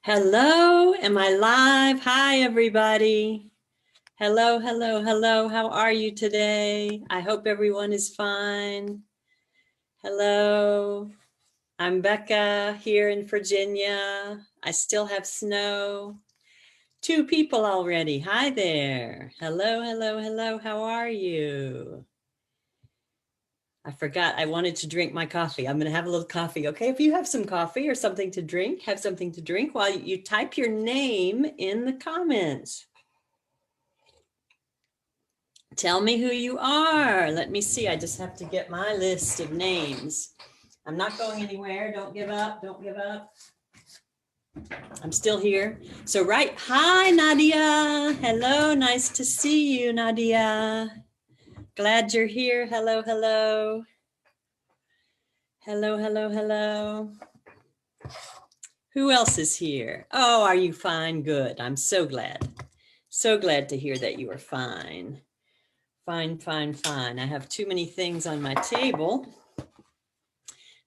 Hello, am I live? Hi, everybody. Hello, hello, hello. How are you today? I hope everyone is fine. Hello, I'm Becca here in Virginia. I still have snow. 2 people already. Hi there. Hello, hello, hello. How are you? I forgot I wanted to drink my coffee. I'm going to have a little coffee. Okay, if you have some coffee or something to drink, have something to drink while you type your name in the comments. Tell me who you are. Let me see. I just have to get my list of names. I'm not going anywhere. Don't give up. Don't give up. I'm still here. So hi, Nadia. Hello, nice to see you, Nadia. Glad you're here. Hello, hello. Hello, hello, hello. Who else is here? Oh, are you fine? Good. I'm so glad. So glad to hear that you are fine. Fine, fine, fine. I have too many things on my table.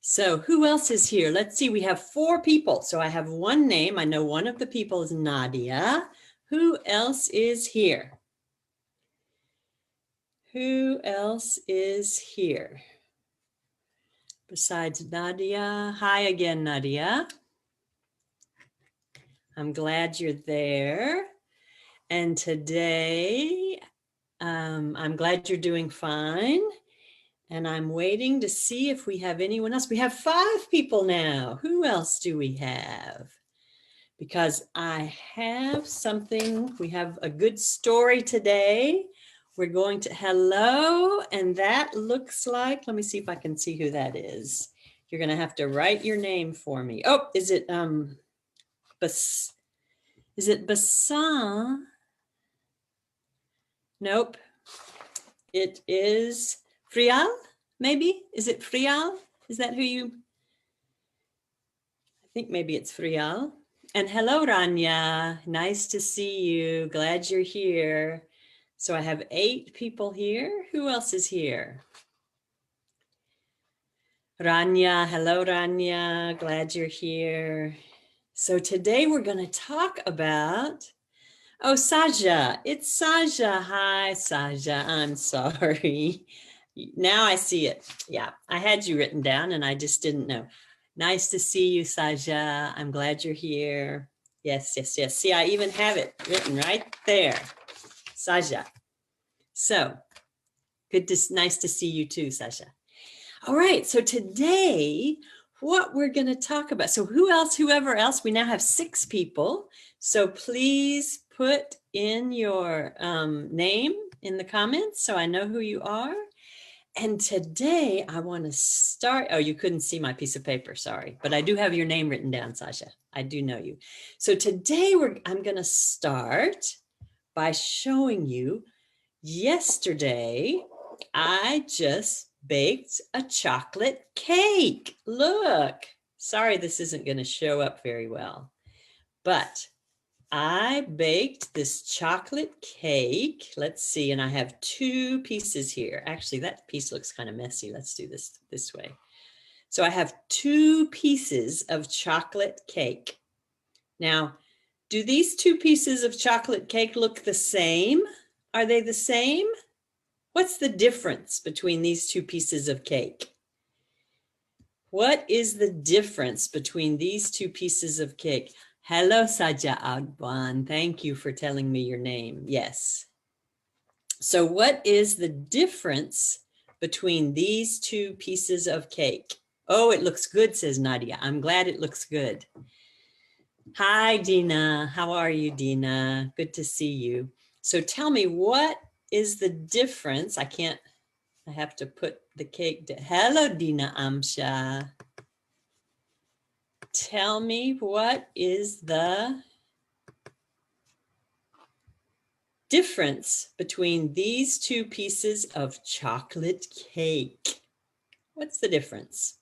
So who else is here? Let's see, we have 4 people. So I have one name. I know one of the people is Nadia. Who else is here? Who else is here? Besides Nadia. Hi again, Nadia. I'm glad you're there. And today, I'm glad you're doing fine. And I'm waiting to see if we have anyone else. We have 5 people now. Who else do we have? Because I have something, we have a good story today. We're going to, hello, and that looks like, let me see if I can see who that is. You're gonna have to write your name for me. Oh, is it Bassan? Nope, it is Frial, maybe? Is it Frial? Is that who you, I think maybe it's Frial. And hello, Rania. Nice to see you. Glad you're here. So I have 8 people here. Who else is here? Rania. Hello, Rania. Glad you're here. So today we're going to talk about, oh, Saja. It's Saja. Hi, Saja. I'm sorry. Now I see it. Yeah, I had you written down and I just didn't know. Nice to see you, Saja. I'm glad you're here. Yes, yes, yes. See, I even have it written right there. Saja. So nice to see you too, Saja. All right, so today, what we're going to talk about. So whoever else, we now have 6 people. So please put in your name in the comments so I know who you are. And today I want to start, oh, you couldn't see my piece of paper, sorry, but I do have your name written down, Sasha. I do know you. So today I'm going to start by showing you, yesterday, I just baked a chocolate cake. Look, sorry, this isn't going to show up very well, but I baked this chocolate cake. Let's see, and I have 2 pieces here. Actually, that piece looks kind of messy. Let's do this way. So I have 2 pieces of chocolate cake. Now, do these 2 pieces of chocolate cake look the same? Are they the same? What's the difference between these 2 pieces of cake? What is the difference between these 2 pieces of cake? Hello, Saja Agban. Thank you for telling me your name. Yes. So what is the difference between these 2 pieces of cake? Oh, it looks good, says Nadia. I'm glad it looks good. Hi, Dina. How are you, Dina? Good to see you. So tell me, what is the difference? I have to put the cake down. Hello, Dina Amsha. Tell me, what is the difference between these 2 pieces of chocolate cake? What's the difference?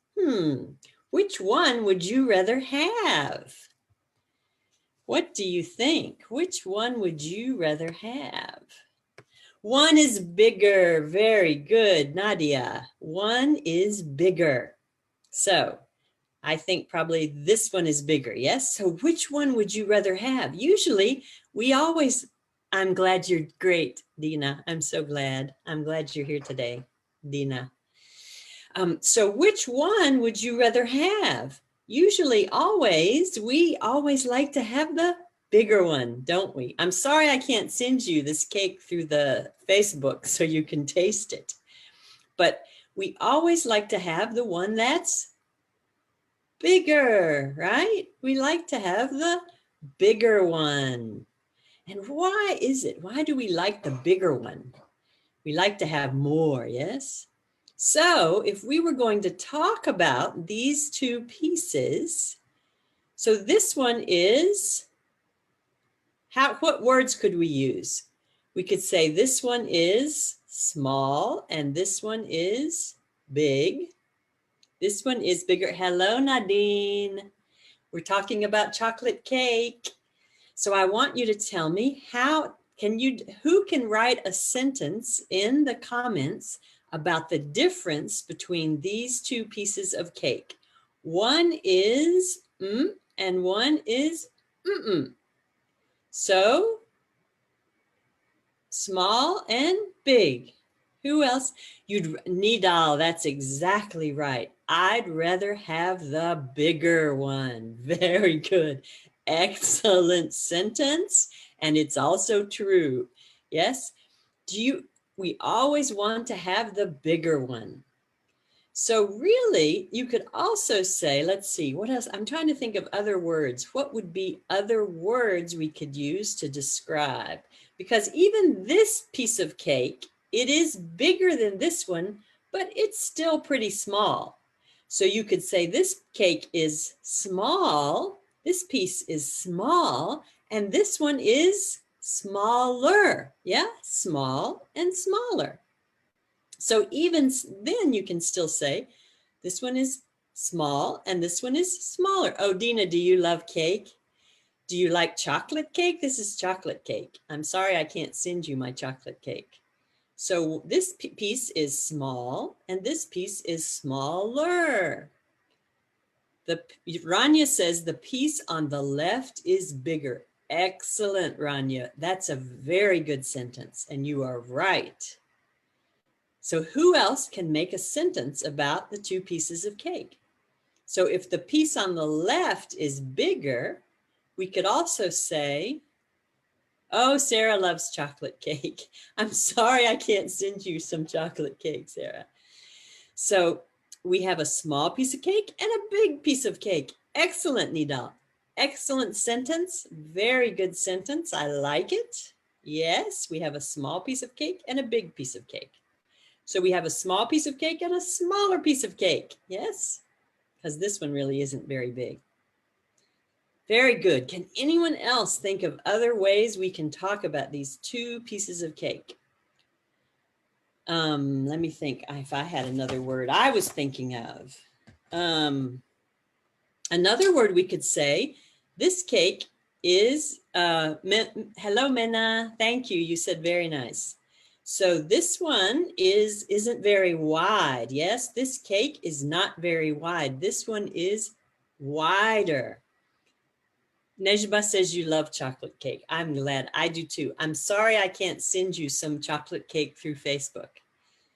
Which one would you rather have? What do you think? Which one would you rather have? One is bigger. Very good, Nadia. One is bigger. So I think probably this one is bigger. Yes. So which one would you rather have? Usually we always, I'm glad you're great, Dina. I'm so glad. I'm glad you're here today, Dina. So which one would you rather have? Usually we always like to have the bigger one, don't we? I'm sorry I can't send you this cake through the Facebook so you can taste it. But we always like to have the one that's bigger, right? We like to have the bigger one. And why is it? Why do we like the bigger one? We like to have more, yes? So if we were going to talk about these two pieces, so this one is, what words could we use? We could say this one is small and this one is big. This one is bigger. Hello, Nadine. We're talking about chocolate cake. So I want you to tell me who can write a sentence in the comments about the difference between these two pieces of cake. One is and one is mm-mm. So small and big. Who else? Nidal, that's exactly right. I'd rather have the bigger one. Very good. Excellent sentence. And it's also true. Yes. We always want to have the bigger one. So really, you could also say, let's see, what else? I'm trying to think of other words. What would be other words we could use to describe? Because even this piece of cake, it is bigger than this one, but it's still pretty small. So you could say this cake is small, this piece is small, and this one is smaller. Yeah, small and smaller. So even then you can still say, this one is small and this one is smaller. Oh, Dina, do you love cake? Do you like chocolate cake? This is chocolate cake. I'm sorry I can't send you my chocolate cake. So this piece is small and this piece is smaller. Rania says the piece on the left is bigger. Excellent, Rania. That's a very good sentence and you are right. So who else can make a sentence about the two pieces of cake? So if the piece on the left is bigger, we could also say, oh, Sarah loves chocolate cake. I'm sorry I can't send you some chocolate cake, Sarah. So we have a small piece of cake and a big piece of cake. Excellent, Nidal. Excellent sentence. Very good sentence. I like it. Yes, we have a small piece of cake and a big piece of cake. So we have a small piece of cake and a smaller piece of cake. Yes, because this one really isn't very big. Very good. Can anyone else think of other ways we can talk about these two pieces of cake? Let me think if I had another word I was thinking of. Another word we could say, this cake is, hello, Mena. Thank you. You said very nice. So this one isn't very wide. Yes, this cake is not very wide. This one is wider. Nejba says you love chocolate cake. I'm glad. I do too. I'm sorry I can't send you some chocolate cake through Facebook.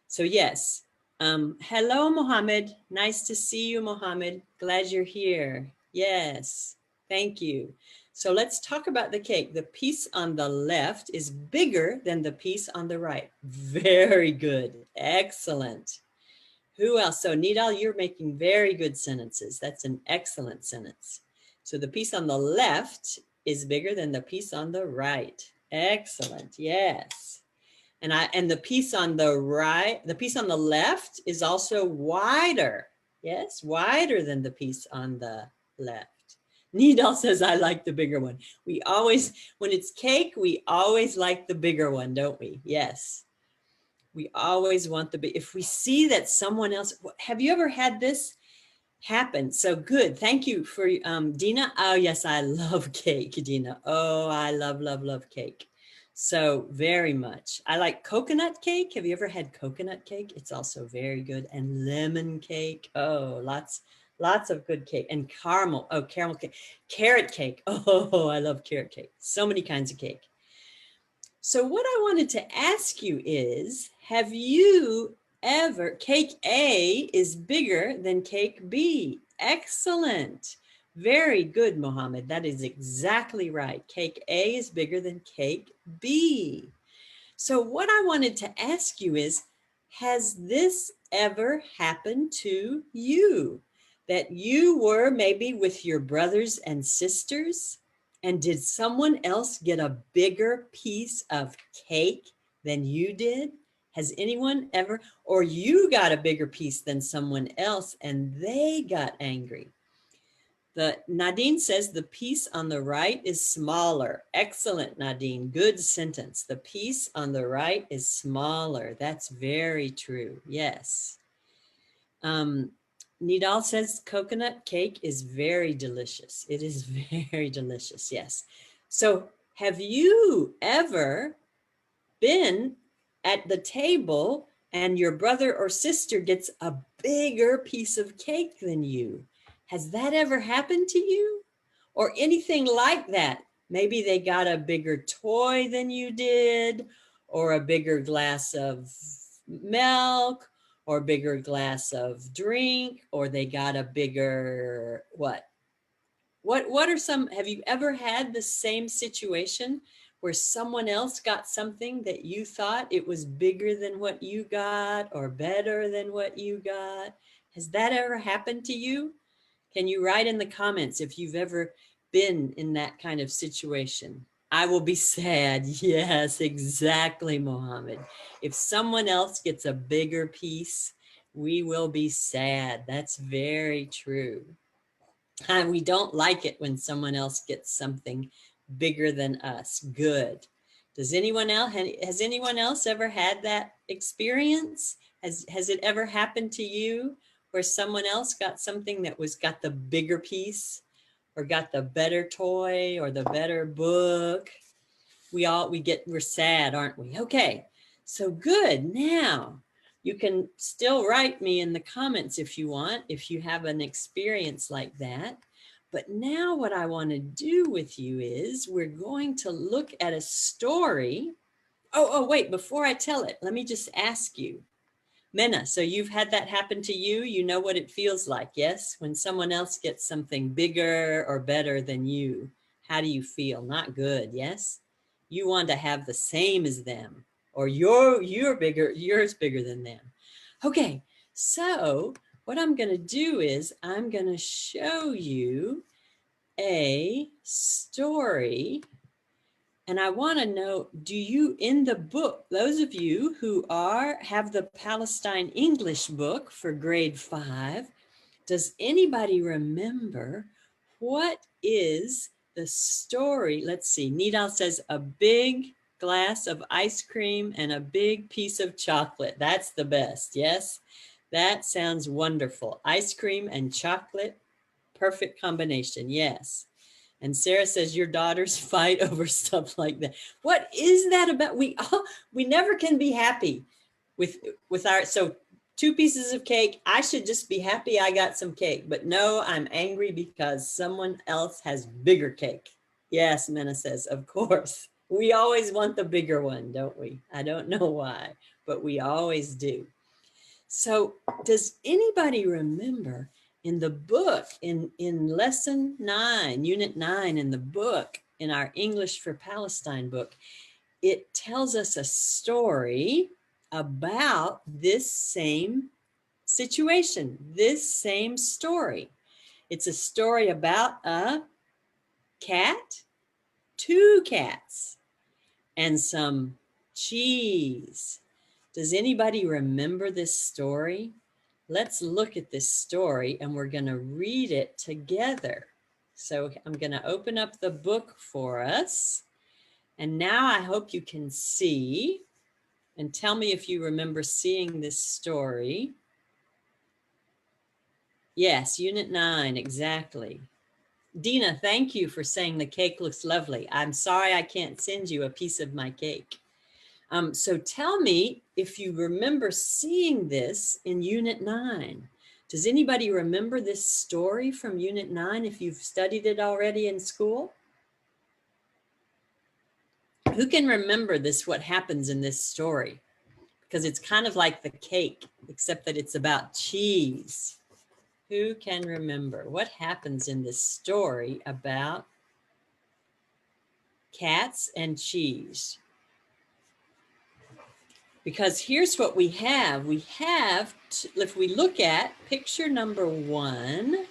So yes. Hello, Mohammed. Nice to see you, Mohammed. Glad you're here. Yes, thank you. So let's talk about the cake. The piece on the left is bigger than the piece on the right. Very good. Excellent. Who else? So Nidal, you're making very good sentences. That's an excellent sentence. So the piece on the left is bigger than the piece on the right. Excellent. Yes. And the piece on the right, the piece on the left is also wider. Yes, wider than the piece on the left. Nidal says, I like the bigger one. We always, when it's cake, we always like the bigger one, don't we? Yes. We always want the big, if we see that someone else, have you ever had this happen? So good. Thank you for Dina. Oh, yes, I love cake, Dina. Oh, I love, love, love cake. So very much. I like coconut cake. Have you ever had coconut cake? It's also very good. And lemon cake. Oh, lots Lots of good cake. And caramel. Oh, caramel cake. Carrot cake. Oh, I love carrot cake. So many kinds of cake. So what I wanted to ask you is, have you ever, cake A is bigger than cake B. Excellent. Very good, Mohammed. That is exactly right. Cake A is bigger than cake B. So what I wanted to ask you is, has this ever happened to you? That you were maybe with your brothers and sisters, and did someone else get a bigger piece of cake than you did? Has anyone ever, or you got a bigger piece than someone else and they got angry? Nadine says the piece on the right is smaller. Excellent, Nadine. Good sentence. The piece on the right is smaller. That's very true. Yes. Nidal says coconut cake is very delicious. It is very delicious. Yes. So have you ever been at the table and your brother or sister gets a bigger piece of cake than you? Has that ever happened to you? Or anything like that? Maybe they got a bigger toy than you did, or a bigger glass of milk, or a bigger glass of drink, or they got a bigger what? What are some, have you ever had the same situation where someone else got something that you thought it was bigger than what you got or better than what you got? Has that ever happened to you? Can you write in the comments if you've ever been in that kind of situation? I will be sad. Yes, exactly, Mohammed. If someone else gets a bigger piece, we will be sad. That's very true. And we don't like it when someone else gets something bigger than us. Good. Has anyone else ever had that experience? Has it ever happened to you where someone else got something that got the bigger piece, or got the better toy or the better book? We're sad, aren't we? Okay, so good. Now you can still write me in the comments if you want, if you have an experience like that. But now what I want to do with you is we're going to look at a story. Oh, wait, before I tell it, let me just ask you, Mena, so you've had that happen to you? You know what it feels like, yes? When someone else gets something bigger or better than you, how do you feel? Not good, yes? You want to have the same as them, or you're bigger, yours bigger than them. Okay, so what I'm going to do is I'm going to show you a story. And I want to know, do you, in the book, those of you who have the Palestine English book for grade 5, does anybody remember what is the story? Let's see. Nidal says a big glass of ice cream and a big piece of chocolate. That's the best. Yes, that sounds wonderful. Ice cream and chocolate, perfect combination. Yes. And Sarah says your daughters fight over stuff like that. What is that about? We never can be happy with our, so 2 pieces of cake. I should just be happy I got some cake, but no, I'm angry because someone else has bigger cake. Yes, Mena says, of course. We always want the bigger one, don't we? I don't know why, but we always do. So does anybody remember in the book, in lesson 9, unit 9 in the book, in our English for Palestine book, it tells us a story about this same situation, this same story. It's a story about a cat, 2 cats, and some cheese. Does anybody remember this story? Let's look at this story and we're going to read it together. So I'm going to open up the book for us. And now I hope you can see and tell me if you remember seeing this story. Yes, unit 9, exactly. Dina, thank you for saying the cake looks lovely. I'm sorry I can't send you a piece of my cake. So tell me if you remember seeing this in unit 9. Does anybody remember this story from Unit 9 if you've studied it already in school? Who can remember this, what happens in this story? Because it's kind of like the cake, except that it's about cheese. Who can remember what happens in this story about cats and cheese? Because here's what we have. We have, if we look at picture number 1,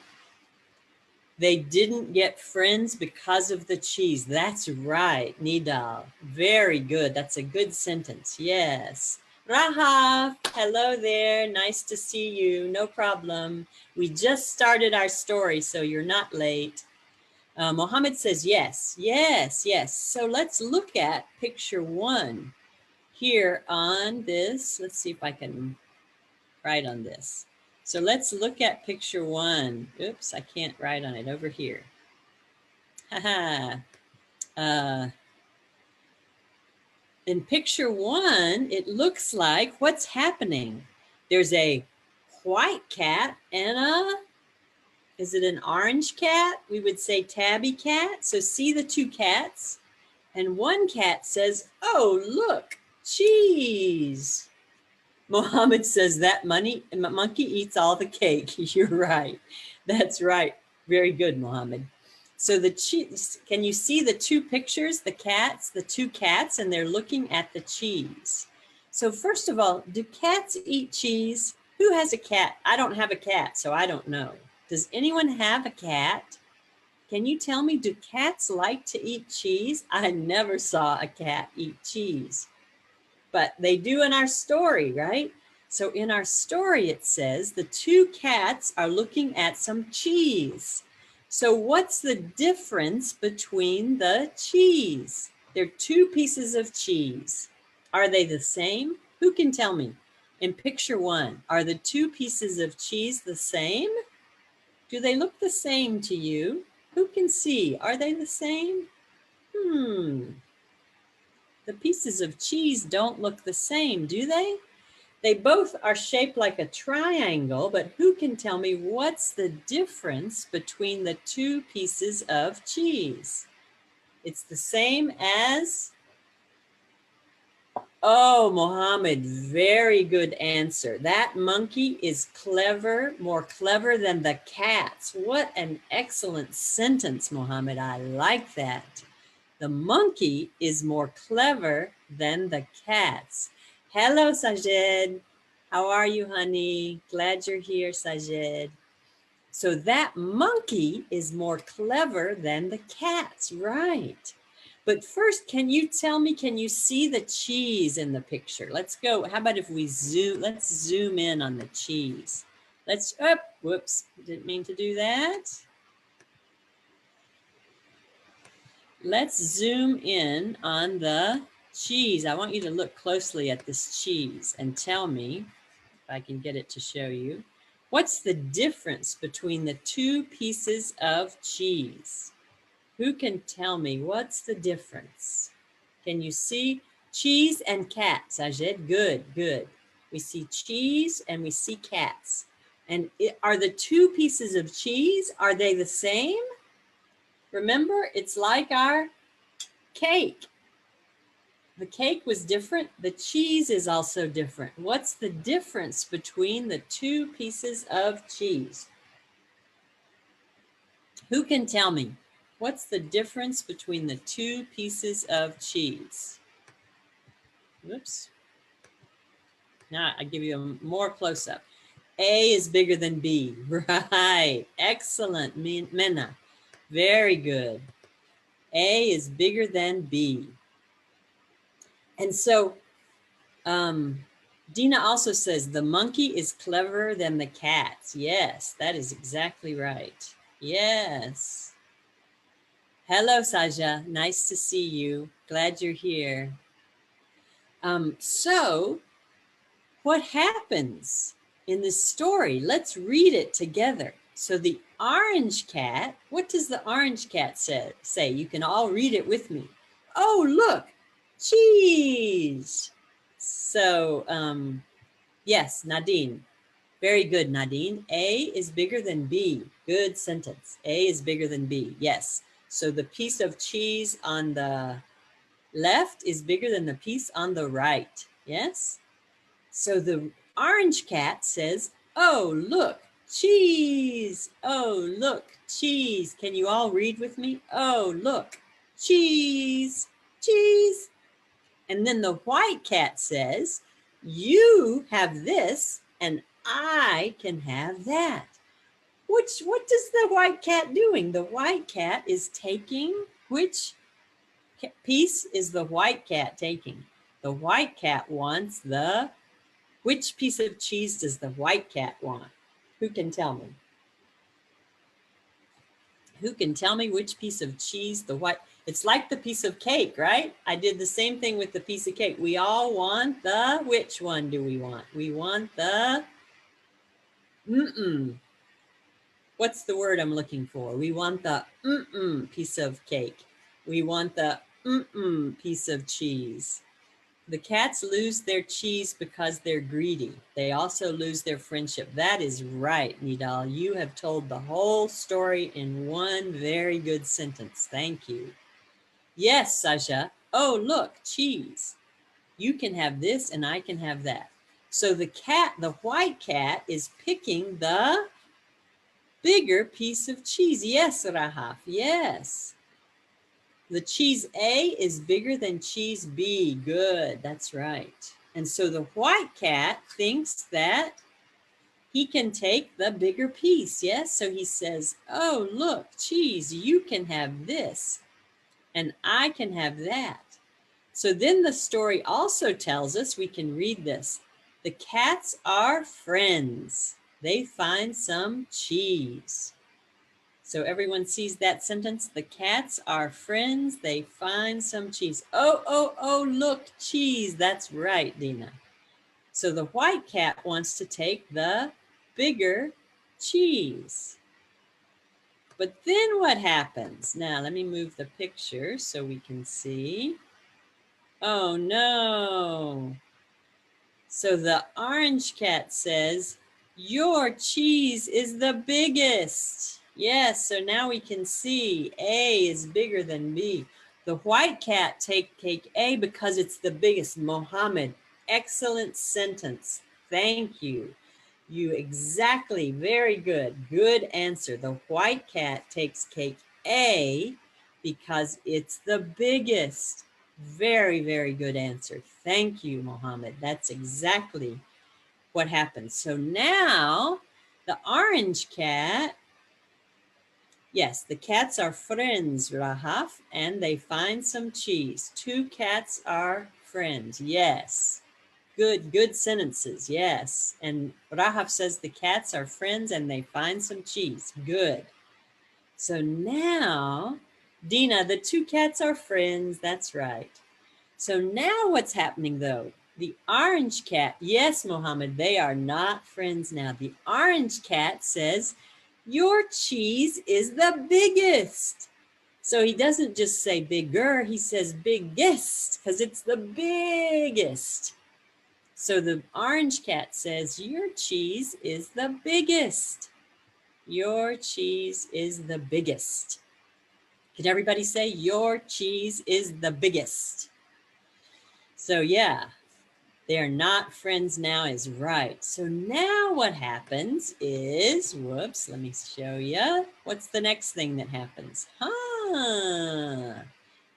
they didn't get friends because of the cheese. That's right, Nidal. Very good. That's a good sentence. Yes. Rahav, hello there. Nice to see you. No problem. We just started our story, so you're not late. Mohammed says yes, yes, yes. So let's look at picture 1 here on this. Let's see if I can write on this. So let's look at picture 1. Oops, I can't write on it over here. In picture 1, it looks like what's happening. There's a white cat and is it an orange cat? We would say tabby cat. So see the 2 cats. And one cat says, oh, look, cheese. Mohammed says that monkey eats all the cake. You're right. That's right. Very good, Mohammed. So the cheese, can you see the 2 pictures, the 2 cats, and they're looking at the cheese. So first of all, do cats eat cheese? Who has a cat? I don't have a cat, so I don't know. Does anyone have a cat? Can you tell me, do cats like to eat cheese? I never saw a cat eat cheese. But they do in our story, right? So in our story, it says the 2 cats are looking at some cheese. So what's the difference between the cheese? They're 2 pieces of cheese. Are they the same? Who can tell me? In picture 1, are the 2 pieces of cheese the same? Do they look the same to you? Who can see? Are they the same? The pieces of cheese don't look the same, do they? They both are shaped like a triangle, but who can tell me what's the difference between the 2 pieces of cheese? It's the same as, oh, Mohammed, very good answer. That monkey is clever, more clever than the cats. What an excellent sentence, Mohammed. I like that. The monkey is more clever than the cats. Hello, Sajed. How are you, honey? Glad you're here, Sajed. So that monkey is more clever than the cats, right? But first, can you tell me, can you see the cheese in the picture? Let's go. How about if we let's zoom in on the cheese. Whoops, didn't mean to do that. Let's zoom in on the cheese. I want you to look closely at this cheese and tell me, if I can get it to show you, what's the difference between the 2 pieces of cheese? Who can tell me what's the difference? Can you see cheese and cats? Sajed, good, good. We see cheese and we see cats. And are the 2 pieces of cheese, are they the same? Remember, it's like our cake. The cake was different. The cheese is also different. What's the difference between the 2 pieces of cheese? Who can tell me? What's the difference between the 2 pieces of cheese? Whoops. Now I give you a more close-up. A is bigger than B. Right. Excellent, Mena. Very good. A is bigger than B. And so Dina also says the monkey is cleverer than the cats. Yes, that is exactly right. Yes. Hello, Saja. Nice to see you. Glad you're here. So what happens in this story? Let's read it together. So the orange cat, what does the orange cat say? You can all read it with me. Oh, look, cheese. So yes, Nadine, Very good, Nadine. A is bigger than B. Good sentence. A is bigger than B. Yes. So the piece of cheese on the left is bigger than the piece on the right. Yes. So the orange cat says, oh, look, cheese. Oh, look, cheese. Can you all read with me? Oh, look, cheese, cheese. And then the white cat says, you have this and I can have that. What is the white cat doing? The white cat is taking, which piece is the white cat taking? The white cat wants which piece of cheese does the white cat want? Who can tell me? Who can tell me which piece of cheese the white? It's like the piece of cake, right? I did the same thing with the piece of cake. We all want which one do we want? We want the, what's the word I'm looking for? We want the piece of cake. We want the piece of cheese. The cats lose their cheese because they're greedy. They also lose their friendship. That is right, Nidal. You have told the whole story in one very good sentence. Thank you. Yes, Sasha. Oh, look, cheese. You can have this and I can have that. So the white cat is picking the bigger piece of cheese. Yes, Rahaf, yes. The cheese A is bigger than cheese B. Good, that's right. And so the white cat thinks that he can take the bigger piece. Yes, so he says, oh, look, cheese, you can have this and I can have that. So then the story also tells us, we can read this. The cats are friends. They find some cheese. So everyone sees that sentence. The cats are friends. They find some cheese. Oh, oh, oh, look, cheese. That's right, Dina. So the white cat wants to take the bigger cheese. But then what happens? Now, let me move the picture so we can see. Oh, no. So the orange cat says, your cheese is the biggest. Yes, so now we can see A is bigger than B. The white cat take A because it's the biggest. Mohammed, excellent sentence. Thank you. You exactly, very good. Good answer. The white cat takes cake A because it's the biggest. Very, very good answer. Thank you, Mohammed. That's exactly what happens. So now the orange cat, yes, the cats are friends, Rahaf, and they find some cheese. Two cats are friends. Yes. Good sentences. Yes. And Rahaf says the cats are friends and they find some cheese. Good. So now, Dina, the two cats are friends. That's right. So now what's happening though? The orange cat, yes, Mohammed, they are not friends now. The orange cat says, your cheese is the biggest. So he doesn't just say bigger, he says biggest, because it's the biggest. So the orange cat says, your cheese is the biggest. Your cheese is the biggest. Can everybody say, your cheese is the biggest? So yeah, they are not friends now is right. So now what happens is, whoops, let me show you. What's the next thing that happens?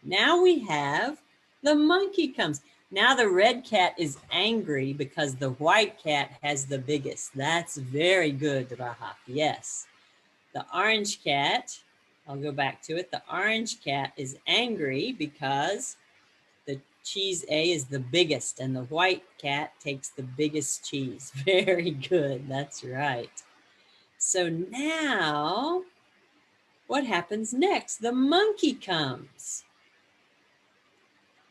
Now we have the monkey comes. Now the red cat is angry because the white cat has the biggest. That's very good, Rahaf. Yes. The orange cat, I'll go back to it. The orange cat is angry because the cheese A is the biggest and the white cat takes the biggest cheese. Very good. That's right. So now what happens next? The monkey comes.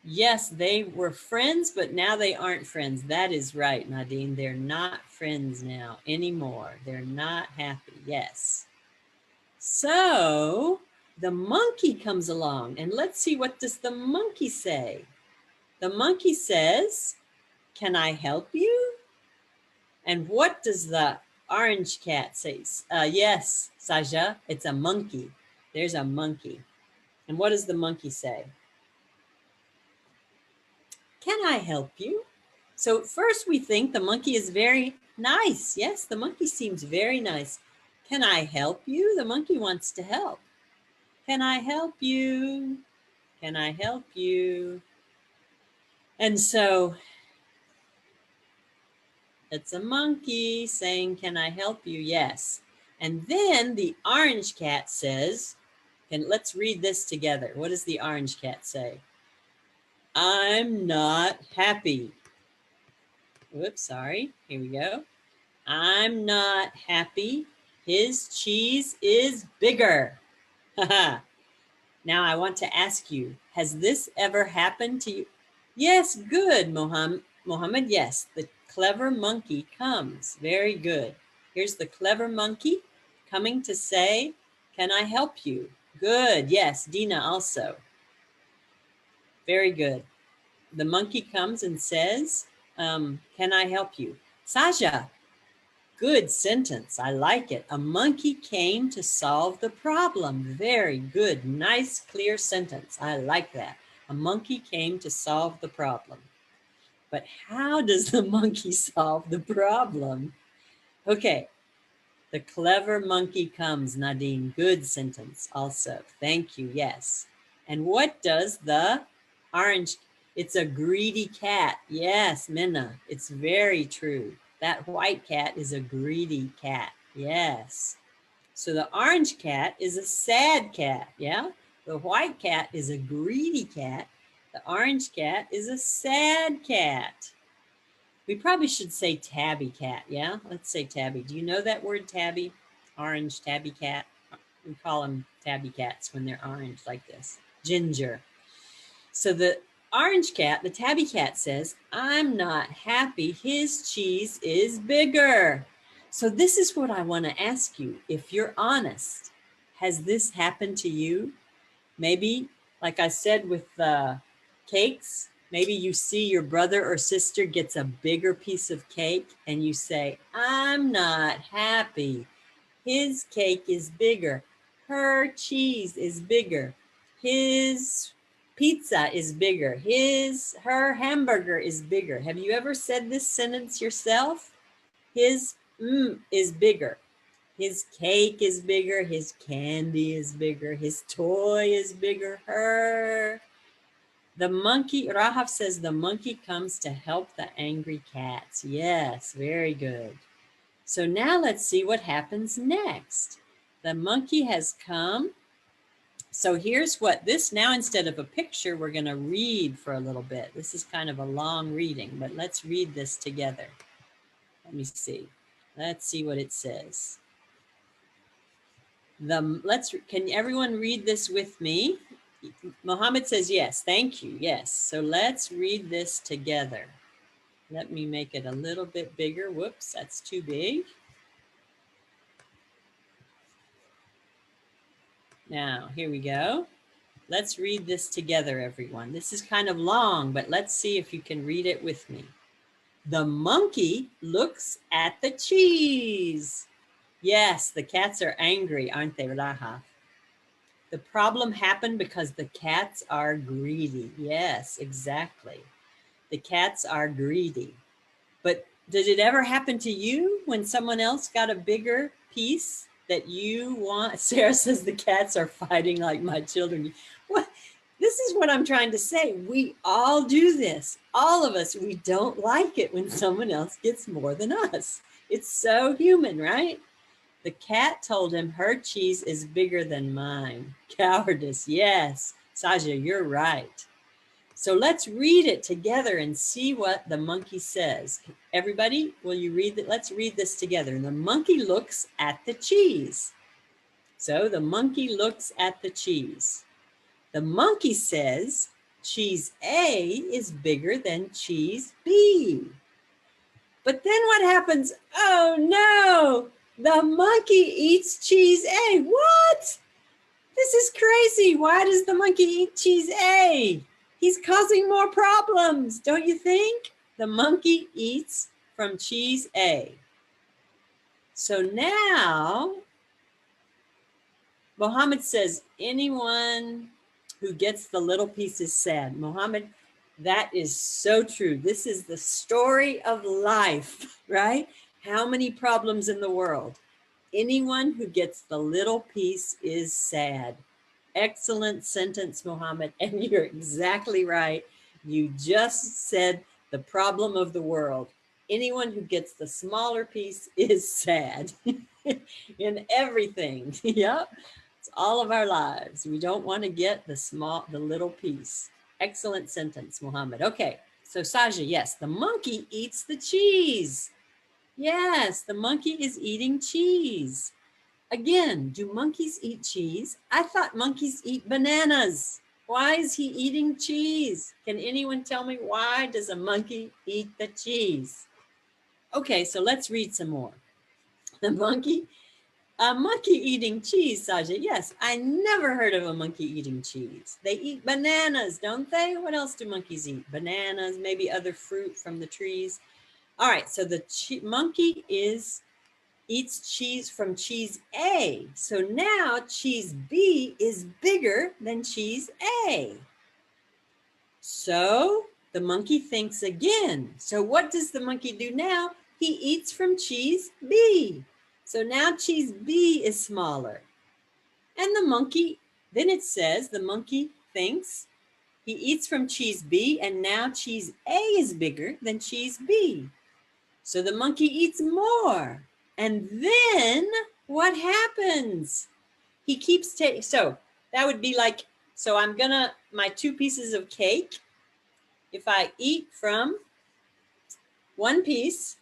Yes, they were friends, but now they aren't friends. That is right, Nadine. They're not friends now anymore. They're not happy. Yes. So the monkey comes along and let's see, what does the monkey say? The monkey says, can I help you? And what does the orange cat say? Yes, Saja, it's a monkey. There's a monkey. And what does the monkey say? Can I help you? So first we think the monkey is very nice. Yes, the monkey seems very nice. Can I help you? The monkey wants to help. Can I help you? Can I help you? And so it's a monkey saying, can I help you? Yes. And then the orange cat says, and let's read this together. What does the orange cat say? I'm not happy. Whoops, sorry. Here we go. I'm not happy. His cheese is bigger. Now I want to ask you, has this ever happened to you? Yes, good, Mohammed. Yes, the clever monkey comes. Very good. Here's the clever monkey coming to say, can I help you? Good. Yes, Dina also. Very good. The monkey comes and says, can I help you? Saja, good sentence. I like it. A monkey came to solve the problem. Very good. Nice, clear sentence. I like that. A monkey came to solve the problem. But how does the monkey solve the problem? Okay. The clever monkey comes, Nadine. Good sentence also. Thank you. Yes. And what does the orange? It's a greedy cat. Yes, Minna. It's very true. That white cat is a greedy cat. Yes. So the orange cat is a sad cat. Yeah. The white cat is a greedy cat. The orange cat is a sad cat. We probably should say tabby cat. Yeah. Let's say tabby. Do you know that word tabby? Orange tabby cat. We call them tabby cats when they're orange like this. Ginger. So the orange cat, the tabby cat says, I'm not happy. His cheese is bigger. So this is what I want to ask you. If you're honest, has this happened to you? Maybe, like I said with the cakes, maybe you see your brother or sister gets a bigger piece of cake and you say, I'm not happy. His cake is bigger. Her cheese is bigger. His pizza is bigger. Her hamburger is bigger. Have you ever said this sentence yourself? His is bigger. His cake is bigger. His candy is bigger. His toy is bigger. The monkey, Rahaf says the monkey comes to help the angry cats. Yes, very good. So now let's see what happens next. The monkey has come. So here's what this, now instead of a picture, we're going to read for a little bit. This is kind of a long reading, but let's read this together. Let me see. Let's see what it says. Can everyone read this with me? Mohammed says yes. Thank you. Yes. So let's read this together. Let me make it a little bit bigger. Whoops, that's too big. Now, here we go. Let's read this together, everyone. This is kind of long, but let's see if you can read it with me. The monkey looks at the cheese. Yes, the cats are angry, aren't they, Rahaf? The problem happened because the cats are greedy. Yes, exactly. The cats are greedy. But did it ever happen to you when someone else got a bigger piece that you want? Sarah says the cats are fighting like my children. What? This is what I'm trying to say. We all do this. All of us, we don't like it when someone else gets more than us. It's so human, right? The cat told him her cheese is bigger than mine. Cowardice. Yes, Saja, you're right. So let's read it together and see what the monkey says. Everybody, will you read it? Let's read this together. The monkey looks at the cheese. So the monkey looks at the cheese. The monkey says, cheese A is bigger than cheese B. But then what happens? Oh no, the monkey eats cheese A. What? This is crazy. Why does the monkey eat cheese A? He's causing more problems, don't you think? The monkey eats from cheese A. So now, Mohammed says, anyone who gets the little piece is sad. Mohammed, that is so true. This is the story of life, right? How many problems in the world? Anyone who gets the little piece is sad. Excellent sentence, Mohammed. And you're exactly right. You just said the problem of the world. Anyone who gets the smaller piece is sad in everything. Yep. It's all of our lives. We don't want to get the little piece. Excellent sentence, Mohammed. Okay. So Saja, yes, the monkey eats the cheese. Yes, the monkey is eating cheese. Again, do monkeys eat cheese? I thought monkeys eat bananas. Why is he eating cheese? Can anyone tell me why does a monkey eat the cheese? Okay, so let's read some more. A monkey eating cheese, Saja. Yes, I never heard of a monkey eating cheese. They eat bananas, don't they? What else do monkeys eat? Bananas, maybe other fruit from the trees. All right, so the monkey eats cheese from cheese A. So now cheese B is bigger than cheese A. So the monkey thinks again. So what does the monkey do now? He eats from cheese B. So now cheese B is smaller. And the monkey, then it says the monkey thinks he eats from cheese B, and now cheese A is bigger than cheese B. So the monkey eats more. And then what happens? He keeps taking, so that would be like, so I'm gonna, my 2 pieces of cake, if I eat from one piece,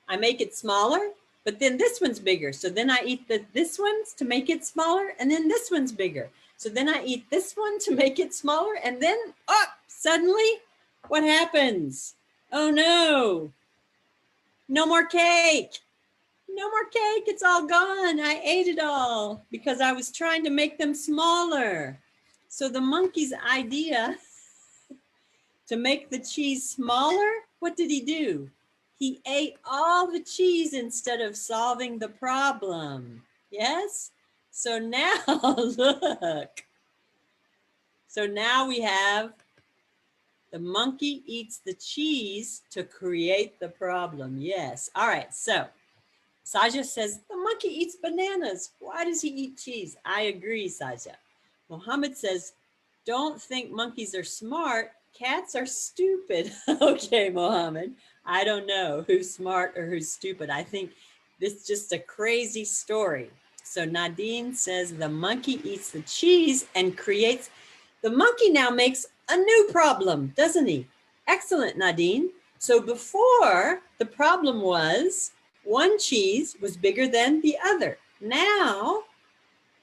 I make it smaller, but then this one's bigger. So then I eat this one's to make it smaller, and then this one's bigger. So then I eat this one to make it smaller, and then, oh, suddenly, what happens? Oh no, no more cake. No more cake, it's all gone. I ate it all because I was trying to make them smaller. So the monkey's idea to make the cheese smaller, what did he do? He ate all the cheese instead of solving the problem. Yes? So now, look. So now we have the monkey eats the cheese to create the problem. Yes. All right, so Saja says, the monkey eats bananas. Why does he eat cheese? I agree, Saja. Mohammed says, don't think monkeys are smart. Cats are stupid. Okay, Mohammed. I don't know who's smart or who's stupid. I think this is just a crazy story. So Nadine says the monkey eats the cheese and creates, the monkey now makes a new problem, doesn't he? Excellent, Nadine. So before, the problem was one cheese was bigger than the other. Now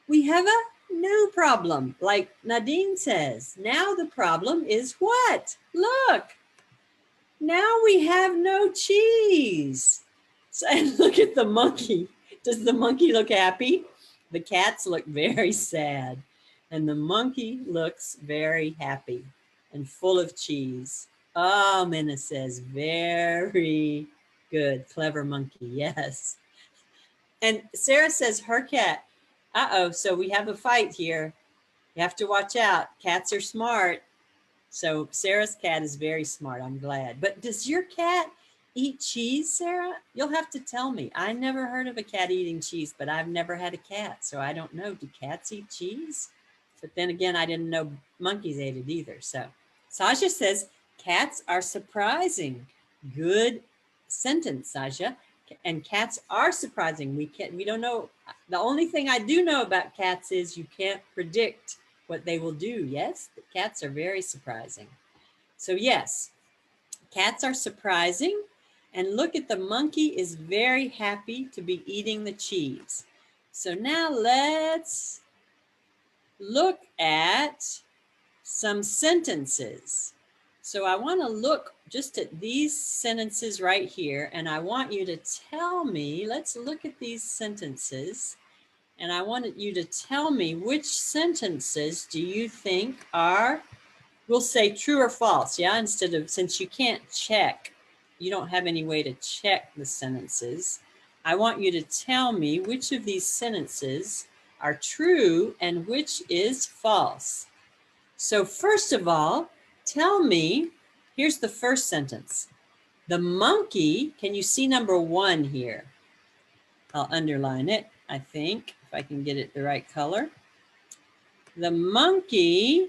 we have a new problem, like Nadine says. Now the problem is what? Look, now we have no cheese. So, and look at the monkey. Does the monkey look happy? The cats look very sad, and the monkey looks very happy and full of cheese. Oh, Minna says, very good, clever monkey, yes. And Sarah says her cat, uh-oh, so we have a fight here. You have to watch out. Cats are smart. So Sarah's cat is very smart, I'm glad. But does your cat eat cheese, Sarah? You'll have to tell me. I never heard of a cat eating cheese, but I've never had a cat, so I don't know. Do cats eat cheese? But then again, I didn't know monkeys ate it either. So Sasha says, cats are surprising. Good sentence, Sasha. And cats are surprising. We don't know. The only thing I do know about cats is you can't predict what they will do. Yes, the cats are very surprising. So yes, cats are surprising. And look at the monkey is very happy to be eating the cheese. So now let's look at some sentences. So I want to look just at these sentences right here, and I want you to tell me, let's look at these sentences, and I want you to tell me which sentences do you think are, we'll say true or false, yeah, instead of, since you can't check you don't have any way to check the sentences. I want you to tell me which of these sentences are true and which is false. So first of all, tell me, here's the first sentence. The monkey, can you see number 1 here? I'll underline it, I think, if I can get it the right color. The monkey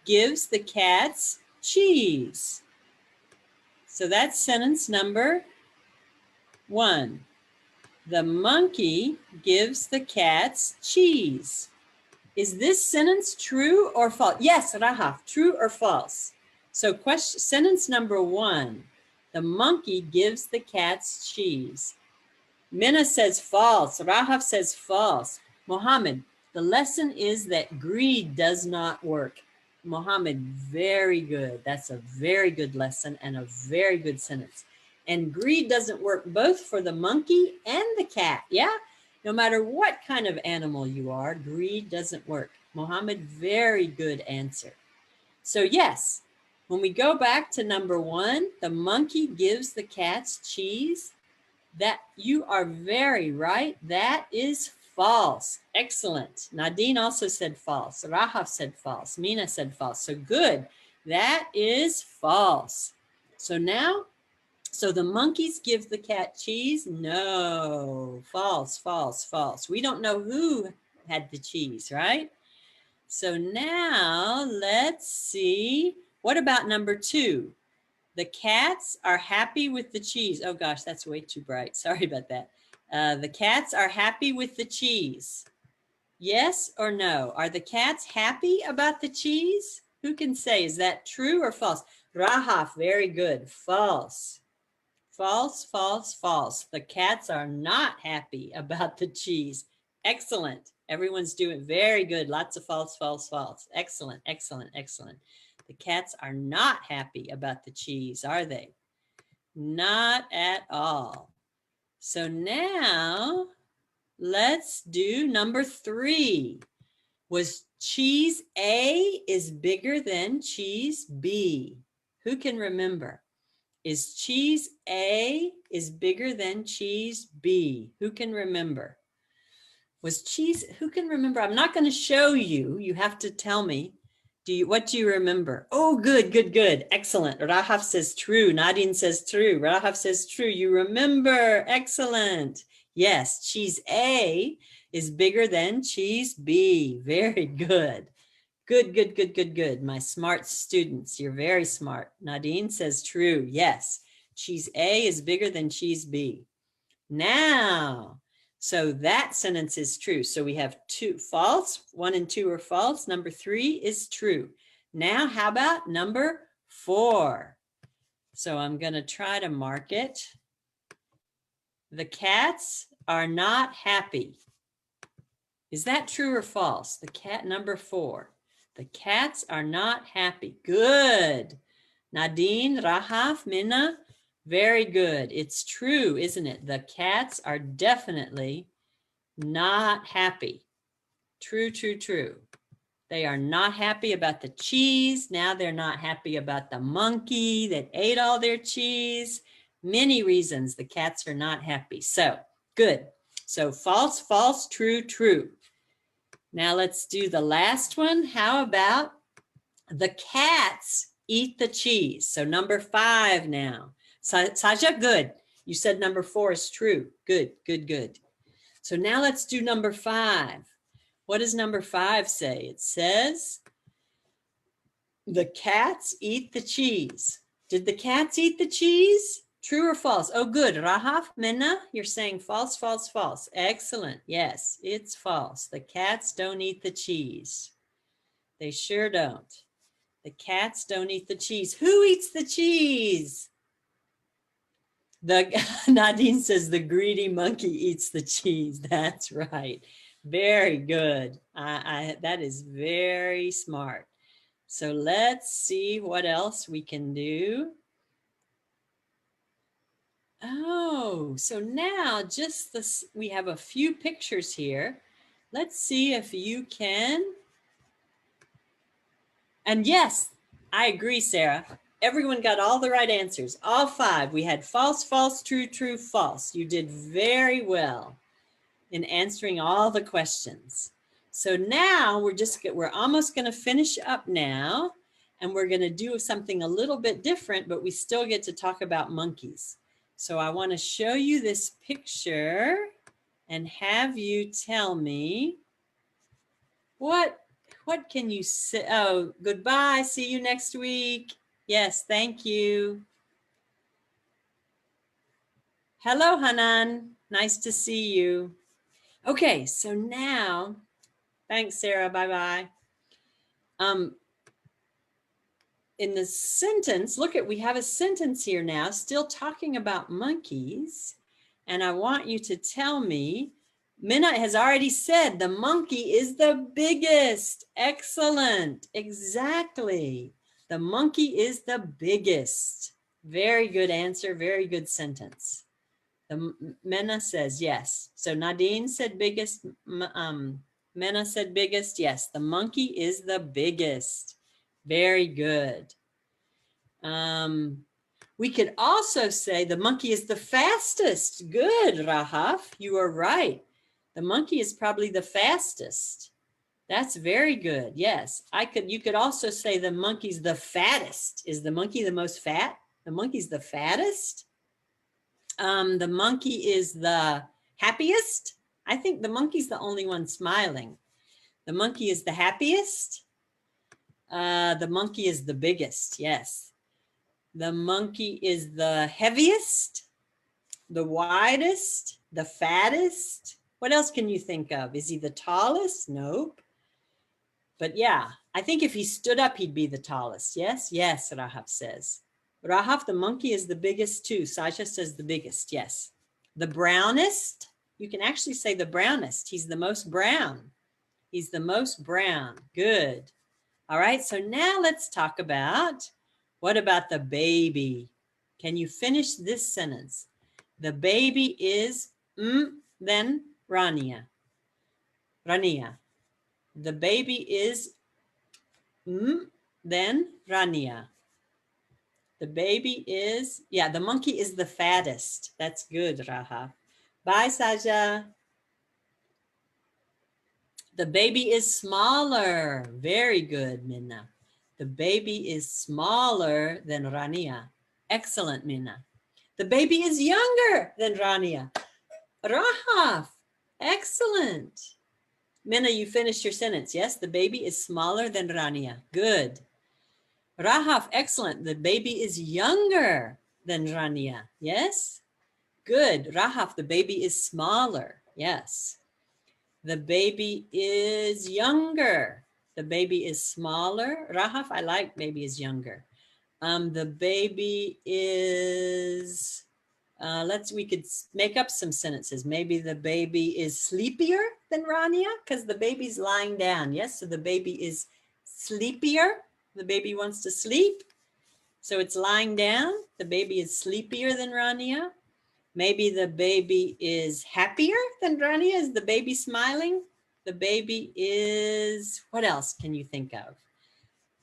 gives the cats cheese. So that's sentence number 1. The monkey gives the cats cheese. Is this sentence true or false? Yes, Rahaf, true or false? So sentence number 1, the monkey gives the cats cheese. Minna says false. Rahaf says false. Mohammed, the lesson is that greed does not work. Mohammed, very good. That's a very good lesson and a very good sentence. And greed doesn't work both for the monkey and the cat, yeah? No matter what kind of animal you are, greed doesn't work. Mohammed, very good answer. So yes, when we go back to number 1, the monkey gives the cats cheese. That you are very right. That is false. Excellent. Nadine also said false. Rahaf said false. Mina said false. So good. That is false. So now, so the monkeys give the cat cheese? No. False, false, false. We don't know who had the cheese, right? So now let's see. What about number 2? The cats are happy with the cheese. Oh gosh, that's way too bright. Sorry about that. The cats are happy with the cheese. Yes or no? Are the cats happy about the cheese? Who can say, is that true or false? Rahaf, very good. False. False, false, false. The cats are not happy about the cheese. Excellent. Everyone's doing very good. Lots of false, false, false. Excellent, excellent, excellent. The cats are not happy about the cheese, are they? Not at all. So now let's do number 3. Was cheese A is bigger than cheese B? Who can remember? Is cheese A is bigger than cheese B? Who can remember? Was cheese, who can remember? I'm not going to show you. You have to tell me. What do you remember? Oh, good, good, good. Excellent. Rahaf says true. Nadine says true. Rahaf says true. You remember. Excellent. Yes, cheese A is bigger than cheese B. Very good. Good, good, good, good, good. My smart students, you're very smart. Nadine says true. Yes, cheese A is bigger than cheese B. Now, so that sentence is true. So we have 2 false, 1 and 2 are false. Number 3 is true. Now, how about number 4? So I'm going to try to mark it. The cats are not happy. Is that true or false? The cat, number 4. The cats are not happy. Good. Nadine, Rahaf, Minna, very good. It's true, isn't it? The cats are definitely not happy. True, true, true. They are not happy about the cheese. Now they're not happy about the monkey that ate all their cheese. Many reasons the cats are not happy. So, good. So false, false, true, true. Now let's do the last one. How about the cats eat the cheese? So number 5 now. Saja, good. You said number 4 is true. Good, good, good. So now let's do number 5. What does number 5 say? It says, the cats eat the cheese. Did the cats eat the cheese? True or false? Oh, good. Rahaf, Minna, you're saying false, false, false. Excellent. Yes, it's false. The cats don't eat the cheese. They sure don't. The cats don't eat the cheese. Who eats the cheese? Nadine says the greedy monkey eats the cheese. That's right. Very good. That is very smart. So let's see what else we can do. Oh, so now just this, we have a few pictures here. Let's see if you can. And yes, I agree, Sarah. Everyone got all the right answers, all 5. We had false, false, true, true, false. You did very well in answering all the questions. So now we're almost going to finish up now, and we're going to do something a little bit different, but we still get to talk about monkeys. So I want to show you this picture and have you tell me what can you say? Oh, goodbye. See you next week. Yes, thank you. Hello, Hanan. Nice to see you. Okay, so now, thanks, Sarah. Bye-bye. In the sentence, we have a sentence here now, still talking about monkeys. And I want you to tell me, Minna has already said the monkey is the biggest. Excellent. Exactly. The monkey is the biggest. Very good answer. Very good sentence. Minna says yes. So Nadine said biggest. Minna said biggest. Yes, the monkey is the biggest. Very good. We could also say the monkey is the fastest. Good, Rahaf. You are right. The monkey is probably the fastest. That's very good. Yes. You could also say the monkey's the fattest. Is the monkey the most fat? The monkey's the fattest. The monkey is the happiest. I think the monkey's the only one smiling. The monkey is the happiest. The monkey is the biggest. Yes. The monkey is the heaviest, the widest, the fattest. What else can you think of? Is he the tallest? Nope. But yeah, I think if he stood up, he'd be the tallest. Yes, yes, Rahaf says. Rahaf, the monkey is the biggest too. Sasha says the biggest, yes. The brownest, you can actually say the brownest. He's the most brown. He's the most brown. Good. All right, so now let's talk about, what about the baby? Can you finish this sentence? The baby is then Rania. Rania. The baby is then Rania. The baby is, yeah, the monkey is the fattest. That's good, Raha. Bye, Saja. The baby is smaller. Very good, Minna. The baby is smaller than Rania. Excellent, Minna. The baby is younger than Rania. Rahaf. Excellent. Minna, you finished your sentence. Yes, the baby is smaller than Rania. Good. Rahaf, excellent. The baby is younger than Rania. Yes? Good. Rahaf, the baby is smaller. Yes. The baby is younger. The baby is smaller. Rahaf, I like baby is younger. The baby is, we could make up some sentences. Maybe the baby is sleepier than Rania because the baby's lying down. Yes, so the baby is sleepier. The baby wants to sleep. So it's lying down. The baby is sleepier than Rania. Maybe the baby is happier than Rania. Is the baby smiling? The baby is, what else can you think of?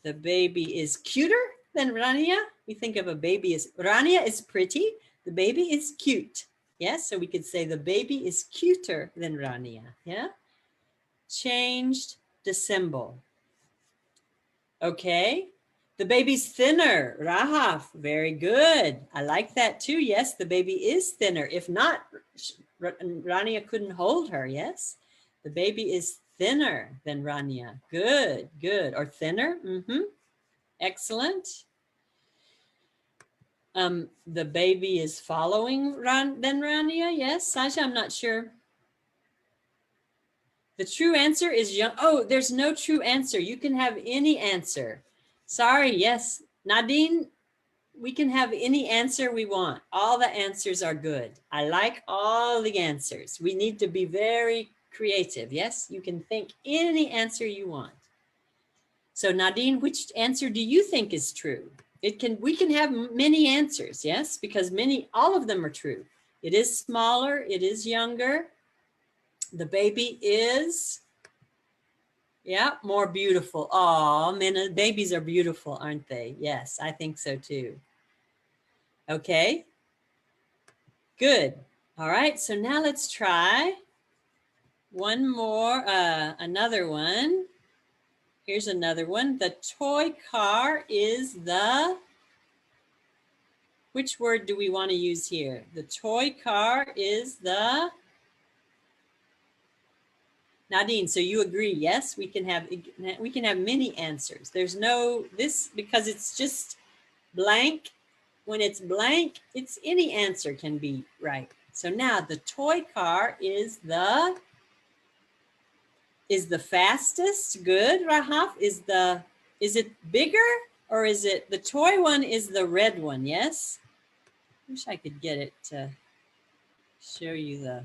The baby is cuter than Rania. We think of a baby as, Rania is pretty. The baby is cute. Yes, so we could say the baby is cuter than Rania. Yeah. Changed the symbol. Okay. The baby's thinner. Rahaf, very good. I like that too. Yes, the baby is thinner. If not, Rania couldn't hold her. Yes, the baby is thinner than Rania. Good, good. Or thinner. Excellent. The baby is following than Rania. Yes, Sasha, I'm not sure. The true answer is young. Oh, there's no true answer. You can have any answer. Sorry, yes. Nadine, we can have any answer we want. All the answers are good. I like all the answers. We need to be very creative. Yes, you can think any answer you want. So Nadine, which answer do you think is true? We can have many answers, yes, because all of them are true. It is smaller, it is younger. The baby is Yeah, more beautiful. Oh, man, babies are beautiful, aren't they? Yes, I think so too. Okay, good. All right, so now let's try one more, another one. Here's another one. The toy car is the, which word do we want to use here? The toy car is the, Nadine, so you agree, yes? We can have many answers. There's no, this, because it's just blank. When it's blank, it's any answer can be right. So now the toy car is the fastest. Good, Rahaf. Is it bigger, or is it the toy one is the red one? Yes. Wish I could get it to show you the.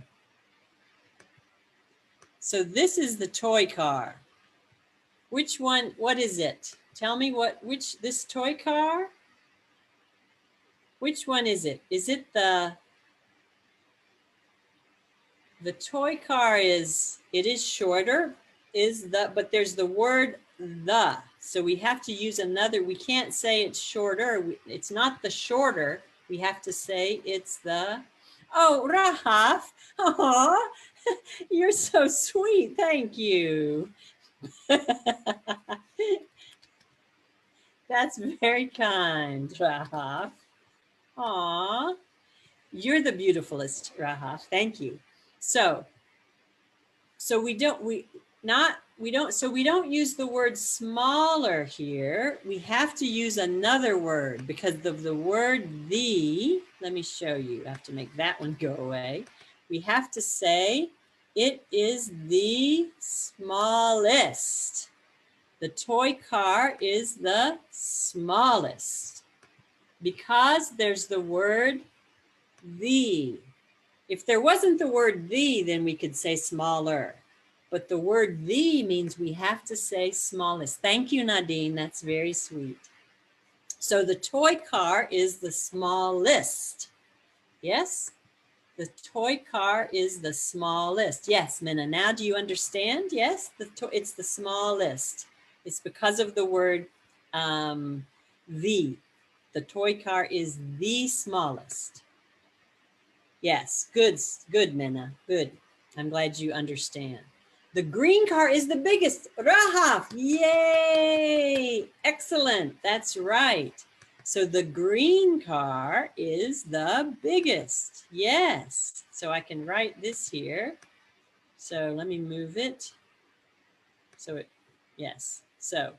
So this is the toy car. Which one? What is it? Tell me this toy car? Which one is it? Is it the toy car is, it is shorter, but there's the word the. So we have to use another, we can't say it's shorter. It's not the shorter. We have to say it's the, oh, Rahaf. Oh, you're so sweet. Thank you. That's very kind, Rahaf. Aw, you're the beautifulest, Rahaf. Thank you. So we don't use the word smaller here. We have to use another word because of the word the. Let me show you. I have to make that one go away. We have to say it is the smallest. The toy car is the smallest because there's the word the. If there wasn't the word the, then we could say smaller. But the word the means we have to say smallest. Thank you, Nadine. That's very sweet. So the toy car is the smallest. Yes? The toy car is the smallest. Yes, Minna. Now do you understand? Yes, it's the smallest. It's because of the word the. The toy car is the smallest. Yes, good, Minna, good. I'm glad you understand. The green car is the biggest. Rahaf, yay! Excellent, that's right. So the green car is the biggest. Yes, so I can write this here. So let me move it. Yes, so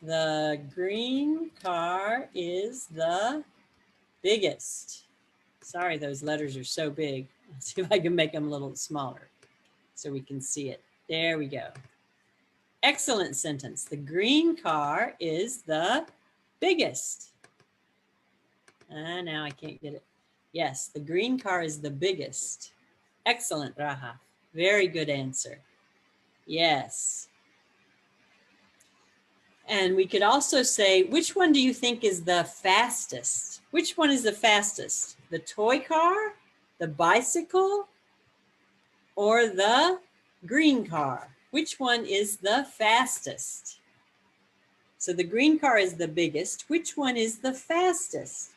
the green car is the biggest. Sorry, those letters are so big. Let's see if I can make them a little smaller so we can see it. There we go. Excellent sentence. The green car is the biggest. Now I can't get it. Yes, the green car is the biggest. Excellent, Raha. Very good answer. Yes. And we could also say, which one do you think is the fastest? Which one is the fastest? The toy car, the bicycle, or the green car? Which one is the fastest? So the green car is the biggest. Which one is the fastest?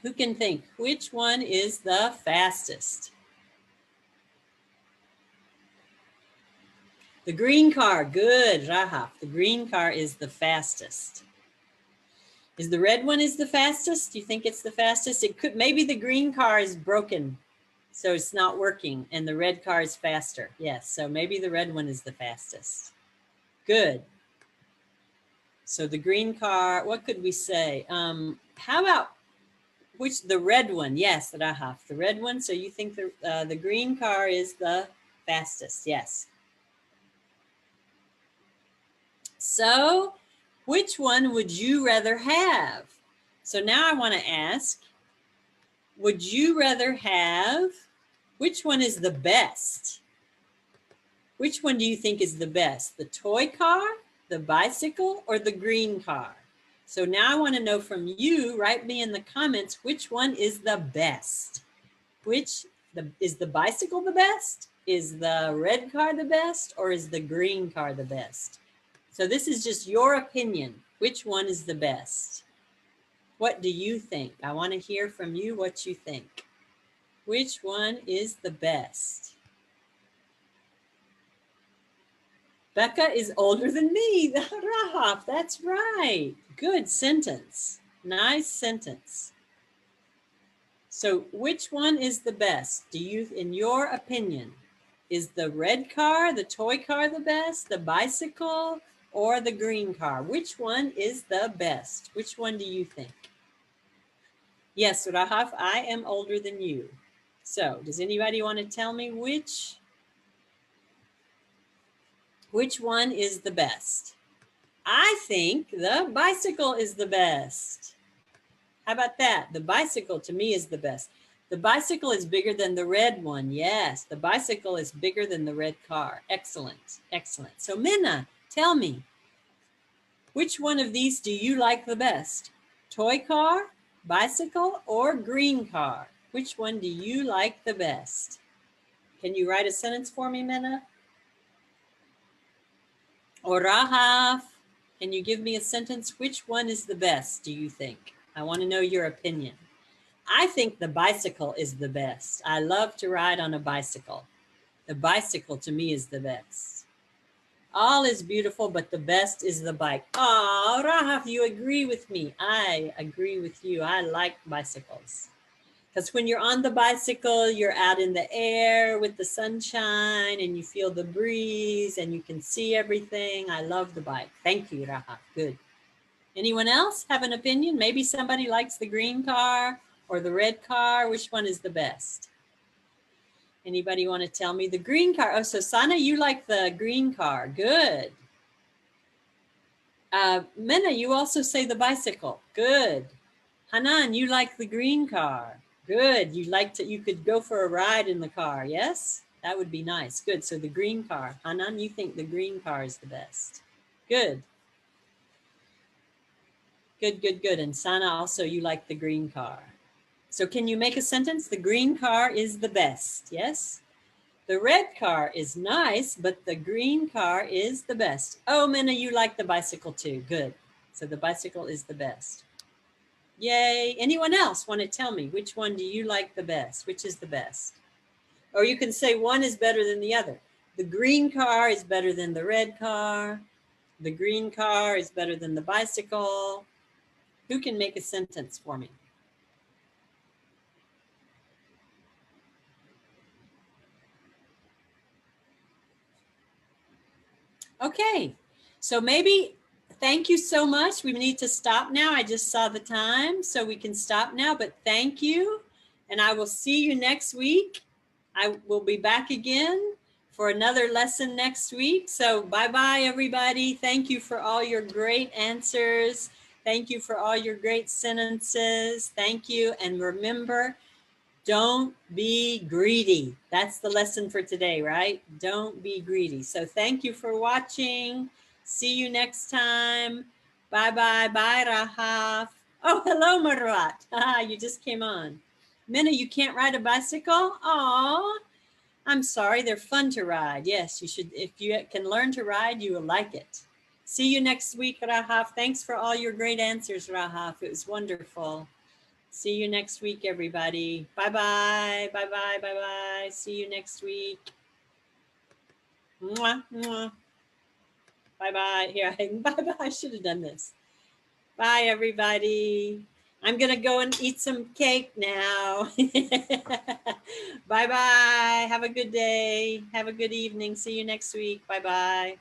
Who can think? Which one is the fastest? The green car. Good, Rahaf. The green car is the fastest. Is the red one is the fastest? Do you think it's the fastest? It could, maybe the green car is broken, so it's not working, and the red car is faster. Yes, so maybe the red one is the fastest. Good. So the green car, what could we say? How about the red one? Yes, Rahaf, the red one. So you think the green car is the fastest? Yes. So which one would you rather have? So now I want to ask, would you rather have, which one is the best? Which one do you think is the best? The toy car, the bicycle, or the green car? So now I want to know from you, write me in the comments, which one is the best? Which Is the bicycle the best? Is the red car the best? Or is the green car the best? So this is just your opinion. Which one is the best? What do you think? I want to hear from you what you think. Which one is the best? Becca is older than me. Rahaf, that's right. Good sentence. Nice sentence. So which one is the best? Do you, in your opinion, is the red car, the toy car the best, the bicycle, or the green car? Which one is the best? Which one do you think? Yes, Rahaf, I am older than you. So does anybody want to tell me which one is the best? I think the bicycle is the best. How about that? The bicycle to me is the best. The bicycle is bigger than the red one. Yes, the bicycle is bigger than the red car. Excellent, excellent. So Minna, tell me, which one of these do you like the best? Toy car, bicycle, or green car? Which one do you like the best? Can you write a sentence for me, Minna? Or Rahaf, can you give me a sentence? Which one is the best, do you think? I want to know your opinion. I think the bicycle is the best. I love to ride on a bicycle. The bicycle to me is the best. All is beautiful, but the best is the bike. Oh, Rahaf, you agree with me. I agree with you. I like bicycles. Because when you're on the bicycle, you're out in the air with the sunshine and you feel the breeze and you can see everything. I love the bike. Thank you, Rahaf. Good. Anyone else have an opinion? Maybe somebody likes the green car or the red car. Which one is the best? Anybody want to tell me? The green car. Oh, so Sana, you like the green car. Good. Mena, you also say the bicycle. Good. Hanan, you like the green car. Good. You could go for a ride in the car. Yes? That would be nice. Good. So the green car. Hanan, you think the green car is the best. Good. Good, good, good. And Sana, also you like the green car. So can you make a sentence? The green car is the best. Yes? The red car is nice, but the green car is the best. Oh, Minna, you like the bicycle too. Good. So the bicycle is the best. Yay. Anyone else want to tell me which one do you like the best? Which is the best? Or you can say one is better than the other. The green car is better than the red car. The green car is better than the bicycle. Who can make a sentence for me? Okay, so maybe, thank you so much. We need to stop now. I just saw the time, so we can stop now, but thank you. And I will see you next week. I will be back again for another lesson next week. So bye-bye, everybody. Thank you for all your great answers. Thank you for all your great sentences. Thank you. And remember, don't be greedy. That's the lesson for today, right? Don't be greedy. So thank you for watching. See you next time. Bye-bye. Bye, Rahaf. Oh, hello, Marwat. You just came on. Minna, you can't ride a bicycle? Aw, I'm sorry. They're fun to ride. Yes, you should. If you can learn to ride, you will like it. See you next week, Rahaf. Thanks for all your great answers, Rahaf. It was wonderful. See you next week, everybody. Bye-bye. Bye-bye. Bye-bye. See you next week. Mwah, mwah. Bye-bye. Here, bye-bye. I should have done this. Bye, everybody. I'm going to go and eat some cake now. Bye-bye. Have a good day. Have a good evening. See you next week. Bye-bye.